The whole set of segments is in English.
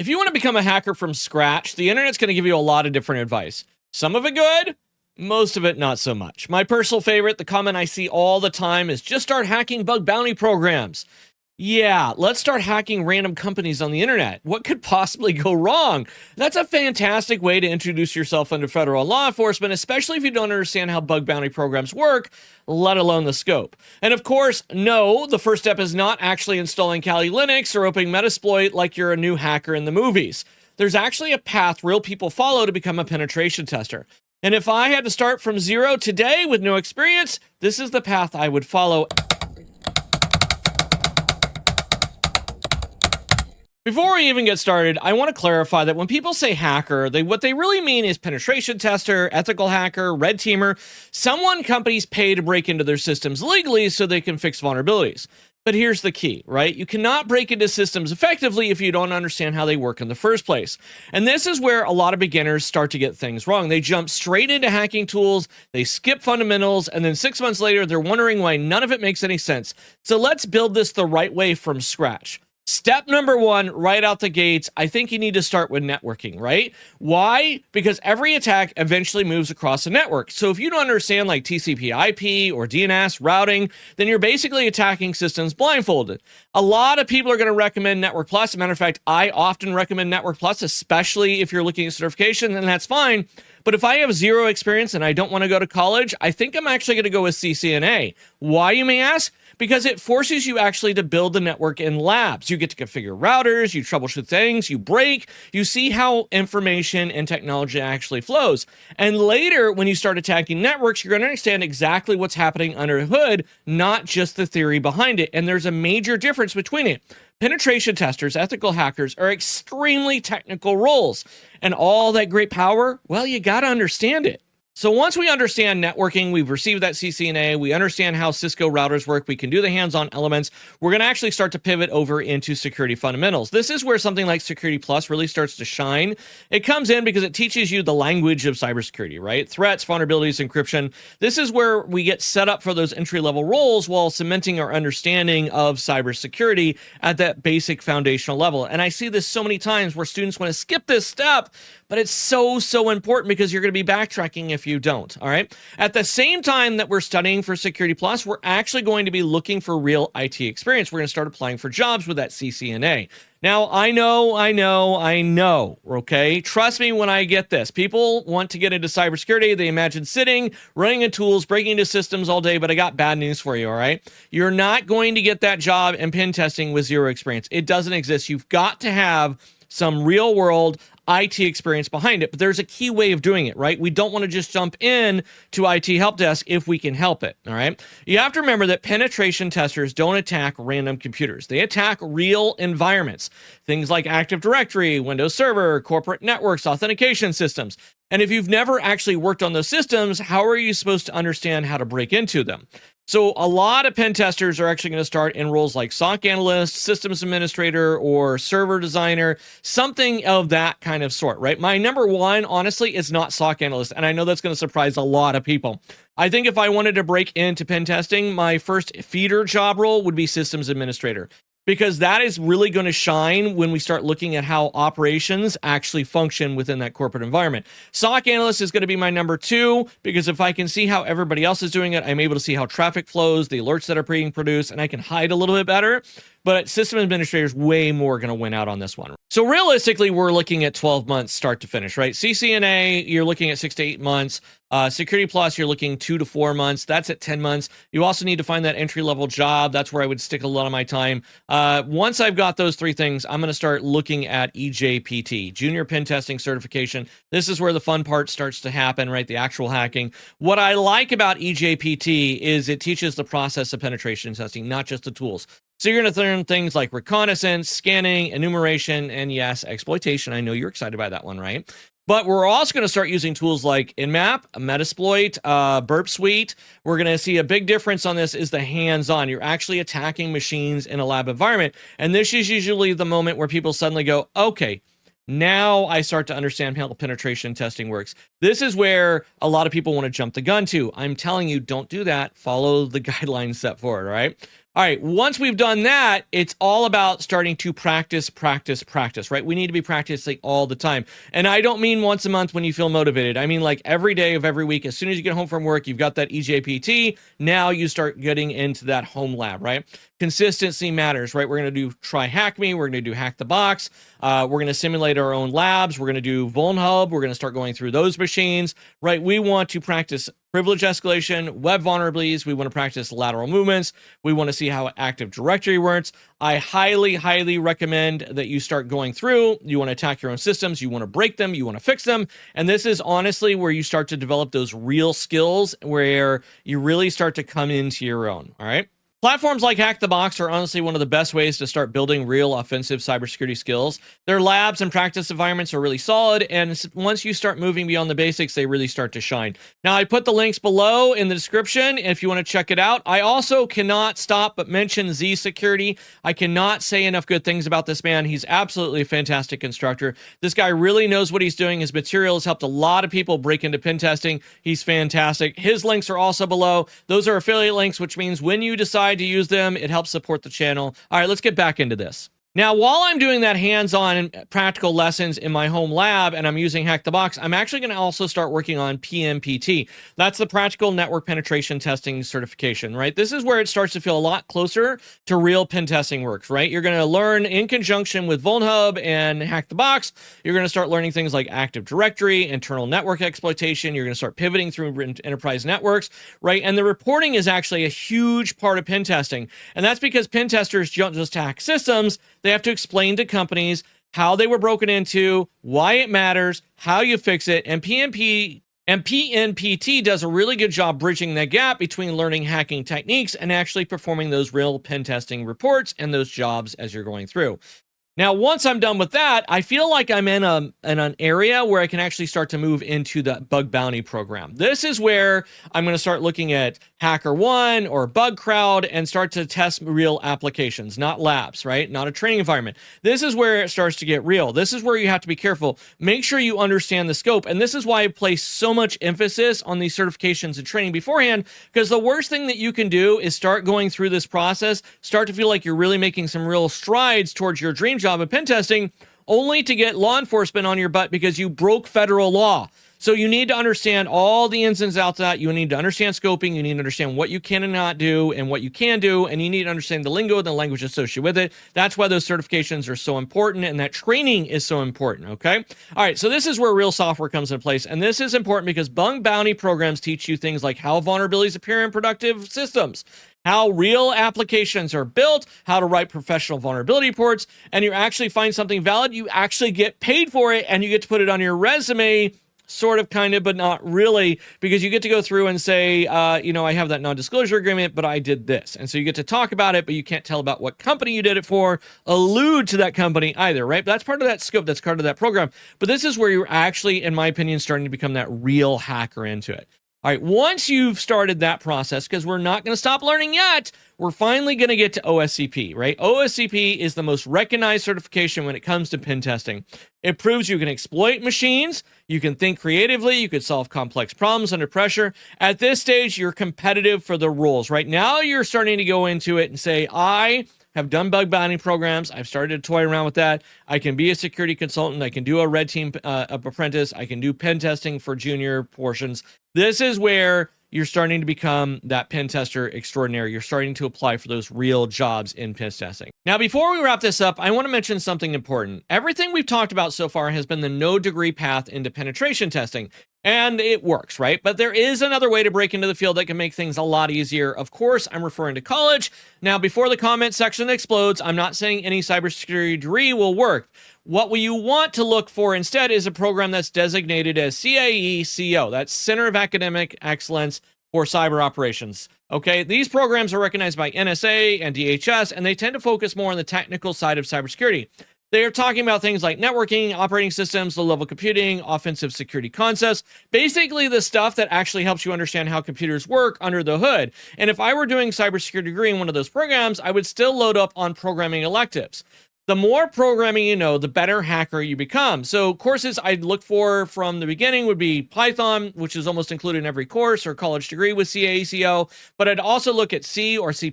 If you want to become a hacker from scratch, the internet's going to give you a lot of different advice. Some of it good, most of it not so much. My personal favorite, the comment I see all the time, is just start hacking bug bounty programs. Yeah, let's start hacking random companies on the internet. What could possibly go wrong? That's a fantastic way to introduce yourself into federal law enforcement, especially if you don't understand how bug bounty programs work, let alone the scope. And of course, no, the first step is not actually installing Kali Linux or opening Metasploit like you're a new hacker in the movies. There's actually a path real people follow to become a penetration tester. And if I had to start from zero today with no experience, this is the path I would follow. Before we even get started, I want to clarify that when people say hacker, what they really mean is penetration tester, ethical hacker, red teamer, someone companies pay to break into their systems legally so they can fix vulnerabilities. But here's the key, right? You cannot break into systems effectively if you don't understand how they work in the first place. And this is where a lot of beginners start to get things wrong. They jump straight into hacking tools, they skip fundamentals, and then 6 months later, they're wondering why none of it makes any sense. So let's build this the right way from scratch. Step number one, right out the gates, I think you need to start with networking, right? Why? Because every attack eventually moves across a network. So if you don't understand like TCP/IP or DNS routing, then you're basically attacking systems blindfolded. A lot of people are going to recommend Network Plus. As a matter of fact, I often recommend Network Plus, especially if you're looking at certification, and that's fine. But if I have zero experience and I don't want to go to college, I think I'm actually going to go with CCNA. Why, you may ask? Because it forces you actually to build the network in labs. You get to configure routers, you troubleshoot things, you break, you see how information and technology actually flows. And later, when you start attacking networks, you're going to understand exactly what's happening under the hood, not just the theory behind it. And there's a major difference between it. Penetration testers, ethical hackers, are extremely technical roles. And all that great power, well, you got to understand it. So once we understand networking, we've received that CCNA, we understand how Cisco routers work, we can do the hands-on elements, we're going to actually start to pivot over into security fundamentals. This is where something like Security Plus really starts to shine. It comes in because it teaches you the language of cybersecurity, right? Threats, vulnerabilities, encryption. This is where we get set up for those entry-level roles while cementing our understanding of cybersecurity at that basic foundational level. And I see this so many times where students want to skip this step, but it's so important because you're going to be backtracking if you don't, all right? At the same time that we're studying for Security Plus, we're actually going to be looking for real IT experience. We're going to start applying for jobs with that CCNA. Now, I know, okay? Trust me when I get this. People want to get into cybersecurity. They imagine sitting, running in tools, breaking into systems all day, but I got bad news for you, all right? You're not going to get that job in pen testing with zero experience. It doesn't exist. You've got to have some real world IT experience behind it, but there's a key way of doing it, right? We don't want to just jump in to IT help desk if we can help it, all right? You have to remember that penetration testers don't attack random computers. They attack real environments, things like Active Directory, Windows Server, corporate networks, authentication systems. And if you've never actually worked on those systems, how are you supposed to understand how to break into them? So a lot of pen testers are actually going to start in roles like SOC analyst, systems administrator, or server designer, something of that kind of sort, right? My number one, honestly, is not SOC analyst, and I know that's going to surprise a lot of people. I think if I wanted to break into pen testing, my first feeder job role would be systems administrator, because that is really going to shine when we start looking at how operations actually function within that corporate environment. SOC analyst is going to be my number two, because if I can see how everybody else is doing it, I'm able to see how traffic flows, the alerts that are being produced, and I can hide a little bit better. But system administrator is way more going to win out on this one. So realistically, we're looking at 12 months start to finish, right? CCNA, you're looking at 6 to 8 months. Security Plus, you're looking 2 to 4 months. That's at 10 months. You also need to find that entry-level job. That's where I would stick a lot of my time. Once I've got those three things, I'm going to start looking at EJPT, Junior Pen Testing Certification. This is where the fun part starts to happen, right? The actual hacking. What I like about EJPT is it teaches the process of penetration testing, not just the tools. So you're going to learn things like reconnaissance, scanning, enumeration, and yes, exploitation. I know you're excited by that one, right? But we're also going to start using tools like Nmap, Metasploit, Burp Suite. We're going to see a big difference on this is the hands-on. You're actually attacking machines in a lab environment. And this is usually the moment where people suddenly go, okay, now I start to understand how penetration testing works. This is where a lot of people want to jump the gun to. I'm telling you, don't do that. Follow the guidelines set forward, all right? All right, once we've done that, it's all about starting to practice, right? We need to be practicing all the time. And I don't mean once a month when you feel motivated. I mean like every day of every week. As soon as you get home from work, you've got that EJPT. Now you start getting into that home lab, right? Consistency matters, right? We're going to do try hack me. We're going to do hack the box. We're going to simulate our own labs. We're going to do VulnHub. We're going to start going through those machines, right? We want to practice privilege escalation, web vulnerabilities. We want to practice lateral movements. We want to see how Active Directory works. I highly, highly recommend that you start going through. You want to attack your own systems. You want to break them. You want to fix them. And this is honestly where you start to develop those real skills where you really start to come into your own. All right. Platforms like Hack the Box are honestly one of the best ways to start building real offensive cybersecurity skills. Their labs and practice environments are really solid, and once you start moving beyond the basics, they really start to shine. Now, I put the links below in the description if you want to check it out. I also cannot stop but mention ZSecurity. I cannot say enough good things about this man. He's absolutely a fantastic instructor. This guy really knows what he's doing. His material has helped a lot of people break into pen testing. He's fantastic. His links are also below. Those are affiliate links, which means when you decide to use them, it helps support the channel. All right, let's get back into this. Now, while I'm doing that hands-on and practical lessons in my home lab and I'm using Hack the Box, I'm actually going to also start working on PNPT. That's the Practical Network Penetration Testing certification, right? This is where it starts to feel a lot closer to real pen testing works, right? You're going to learn in conjunction with VulnHub and Hack the Box. You're going to start learning things like Active Directory, internal network exploitation. You're going to start pivoting through enterprise networks, right? And the reporting is actually a huge part of pen testing. And that's because pen testers don't just hack systems. They have to explain to companies how they were broken into, why it matters, how you fix it, and PNPT does a really good job bridging that gap between learning hacking techniques and actually performing those real pen testing reports and those jobs as you're going through. Now, once I'm done with that, I feel like I'm in an area where I can actually start to move into the bug bounty program. This is where I'm going to start looking at HackerOne or BugCrowd and start to test real applications, not labs, right? Not a training environment. This is where it starts to get real. This is where you have to be careful. Make sure you understand the scope. And this is why I place so much emphasis on these certifications and training beforehand, because the worst thing that you can do is start going through this process, start to feel like you're really making some real strides towards your dream job of pen testing, only to get law enforcement on your butt because you broke federal law. So you need to understand all the ins and outs of that. You need to understand scoping. You need to understand what you can and not do and what you can do. And you need to understand the lingo and the language associated with it. That's why those certifications are so important and that training is so important, okay? All right, so this is where real software comes into place. And this is important because bug bounty programs teach you things like how vulnerabilities appear in productive systems, how real applications are built, how to write professional vulnerability reports, and you actually find something valid, you actually get paid for it, and you get to put it on your resume, sort of, kind of, but not really, because you get to go through and say, I have that non-disclosure agreement, but I did this. And so you get to talk about it, but you can't tell about what company you did it for, allude to that company either, right? But that's part of that scope, that's part of that program. But this is where you're actually, in my opinion, starting to become that real hacker into it. All right, once you've started that process, because we're not going to stop learning yet, we're finally going to get to OSCP, right? OSCP is the most recognized certification when it comes to pen testing. It proves you can exploit machines, you can think creatively, you can solve complex problems under pressure. At this stage, you're competitive for the roles. Right now, you're starting to go into it and say, I have done bug bounty programs. I've started to toy around with that. I can be a security consultant. I can do a red team apprentice. I can do pen testing for junior portions. This is where you're starting to become that pen tester extraordinary. You're starting to apply for those real jobs in pen testing. Now, before we wrap this up, I want to mention something important. Everything we've talked about so far has been the no degree path into penetration testing. And it works, right? But there is another way to break into the field that can make things a lot easier. Of course, I'm referring to college. Now, before the comment section explodes, I'm not saying any cybersecurity degree will work. What you want to look for instead is a program that's designated as CAE-CO. That's Center of Academic Excellence for Cyber Operations. Okay, these programs are recognized by NSA and DHS, and they tend to focus more on the technical side of cybersecurity. They are talking about things like networking, operating systems, low-level computing, offensive security concepts, basically the stuff that actually helps you understand how computers work under the hood. And if I were doing cybersecurity degree in one of those programs, I would still load up on programming electives. The more programming you know, the better hacker you become. So courses I'd look for from the beginning would be Python, which is almost included in every course or college degree with CACO. But I'd also look at C or C++,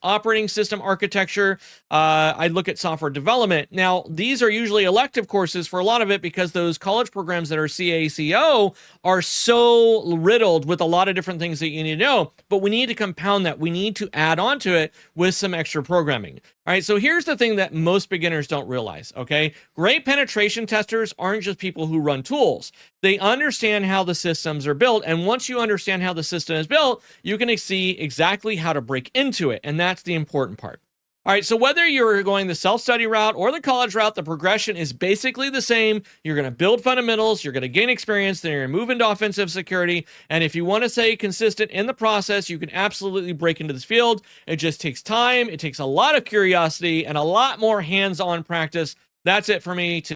operating system architecture. I'd look at software development. Now, these are usually elective courses for a lot of it because those college programs that are CACO are so riddled with a lot of different things that you need to know. But we need to compound that. We need to add on to it with some extra programming. All right, so here's the thing that most beginners don't realize, okay? Great penetration testers aren't just people who run tools. They understand how the systems are built, and once you understand how the system is built, you can see exactly how to break into it, and that's the important part. All right, so whether you're going the self-study route or the college route, the progression is basically the same. You're going to build fundamentals, you're going to gain experience, then you're going to move into offensive security. And if you want to stay consistent in the process, you can absolutely break into this field. It just takes time, it takes a lot of curiosity, and a lot more hands-on practice. That's it for me.